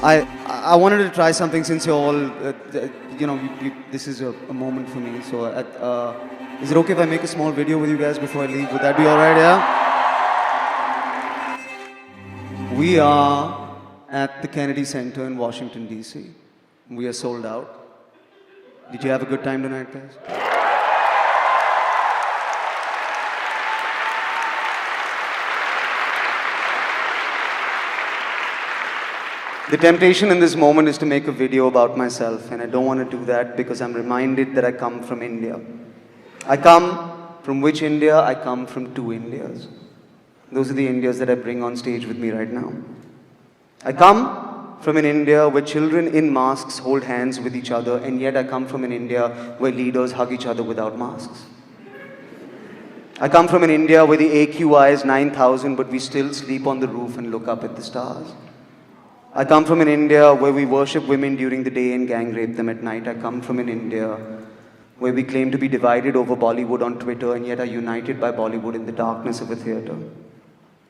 I I wanted to try something since you're all, this is a moment for me. So, is it okay if I make a small video with you guys before I leave? Would that be all right? Yeah. We are at the Kennedy Center in Washington D.C. We are sold out. Did you have a good time tonight, guys? The temptation in this moment is to make a video about myself, and I don't want to do that because I'm reminded that I come from India. I come from which India? I come from two Indias. Those are the Indias that I bring on stage with me right now. I come from an India where children in masks hold hands with each other, and yet I come from an India where leaders hug each other without masks. I come from an India where the AQI is 9,000, but we still sleep on the roof and look up at the stars. I come from an India where we worship women during the day and gang rape them at night. I come from an India where we claim to be divided over Bollywood on Twitter and yet are united by Bollywood in the darkness of a theatre.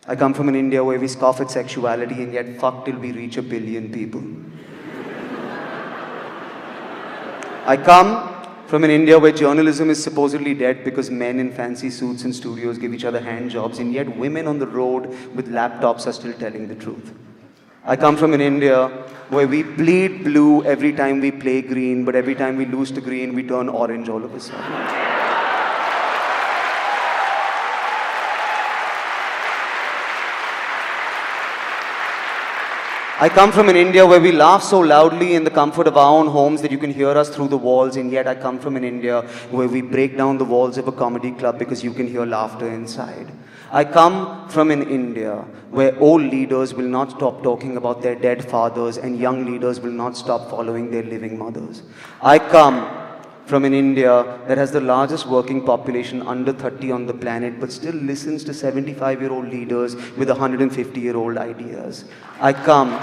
I come from an India where we scoff at sexuality and yet fuck till we reach 1 billion people. I come from an India where journalism is supposedly dead because men in fancy suits in studios give each other hand jobs and yet women on the road with laptops are still telling the truth. I come from an India where we bleed blue every time we play green, but every time we lose to green, we turn orange all of a sudden. I come from an India where we laugh so loudly in the comfort of our own homes that you can hear us through the walls, and yet I come from an India where we break down the walls of a comedy club because you can hear laughter inside. I come from an India where old leaders will not stop talking about their dead fathers and young leaders will not stop following their living mothers. I come from an India that has the largest working population under 30 on the planet but still listens to 75-year-old leaders with 150-year-old ideas. I come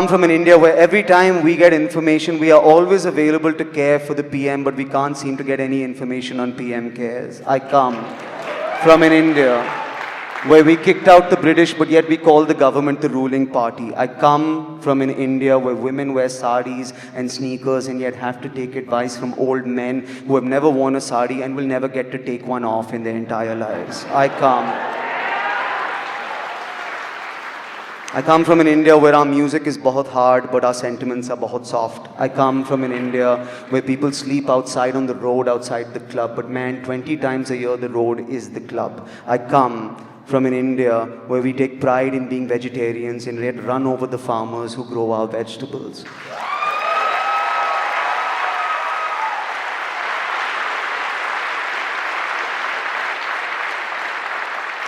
from an India where every time we get information, we are always available to care for the PM, but we can't seem to get any information on PM cares. I come from an India where we kicked out the British, but yet we call the government the ruling party. I come from an India where women wear saris and sneakers and yet have to take advice from old men who have never worn a sari and will never get to take one off in their entire lives. I come from an India where our music is bahut hard, but our sentiments are bahut soft. I come from an India where people sleep outside on the road outside the club, but man, 20 times a year the road is the club. I come from an India where we take pride in being vegetarians and yet run over the farmers who grow our vegetables.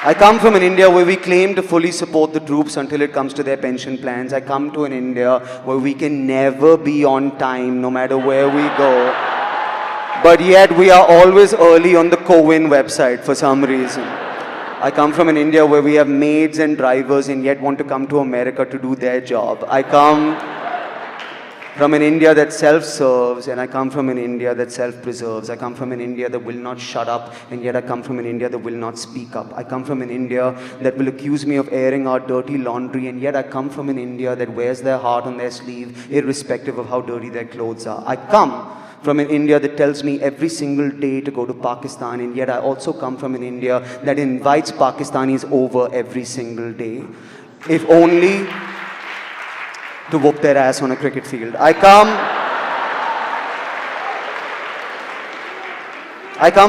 I come from an India where we claim to fully support the troops until it comes to their pension plans. I come to an India where we can never be on time no matter where we go. But yet we are always early on the CoWIN website for some reason. I come from an India where we have maids and drivers and yet want to come to America to do their job. I come from an India that self-serves, and I come from an India that self-preserves. I come from an India that will not shut up, and yet I come from an India that will not speak up. I come from an India that will accuse me of airing our dirty laundry, and yet I come from an India that wears their heart on their sleeve, irrespective of how dirty their clothes are. I come from an India that tells me every single day to go to Pakistan, and yet I also come from an India that invites Pakistanis over every single day. If only to whoop their ass on a cricket field. I come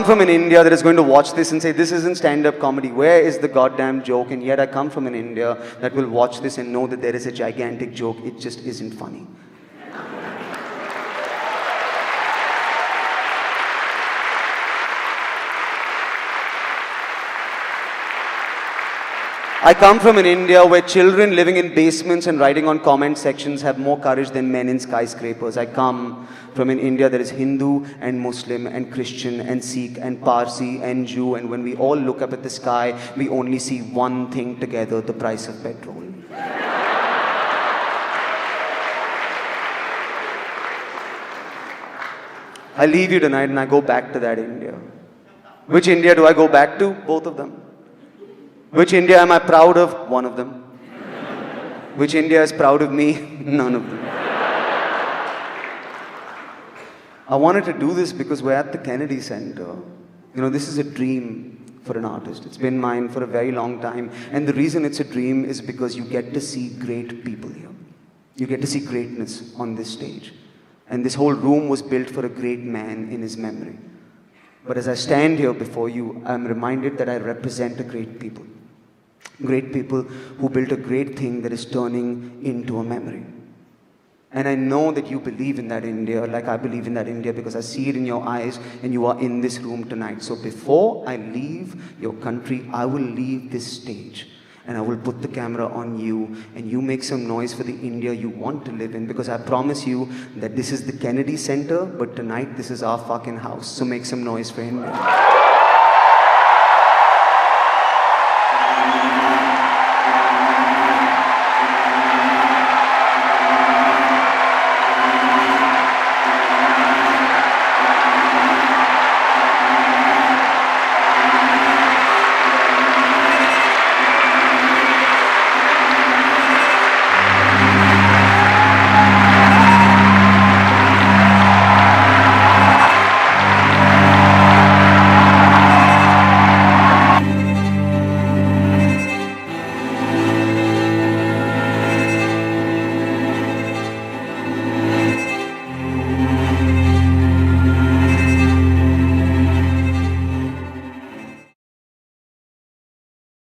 from an India that is going to watch this and say, this isn't stand-up comedy. Where is the goddamn joke? And yet I come from an India that will watch this and know that there is a gigantic joke. It just isn't funny. I come from an India where children living in basements and writing on comment sections have more courage than men in skyscrapers. I come from an India that is Hindu and Muslim and Christian and Sikh and Parsi and Jew, and when we all look up at the sky, we only see one thing together, the price of petrol. I leave you tonight and I go back to that India. Which India do I go back to? Both of them. Which India am I proud of? One of them. Which India is proud of me? None of them. I wanted to do this because we're at the Kennedy Center. You know, this is a dream for an artist. It's been mine for a very long time. And the reason it's a dream is because you get to see great people here. You get to see greatness on this stage. And this whole room was built for a great man in his memory. But as I stand here before you, I'm reminded that I represent a great people. Great people who built a great thing that is turning into a memory. And I know that you believe in that India like I believe in that India because I see it in your eyes and you are in this room tonight. So before I leave your country, I will leave this stage and I will put the camera on you and you make some noise for the India you want to live in because I promise you that this is the Kennedy Center, but tonight this is our fucking house. So make some noise for India.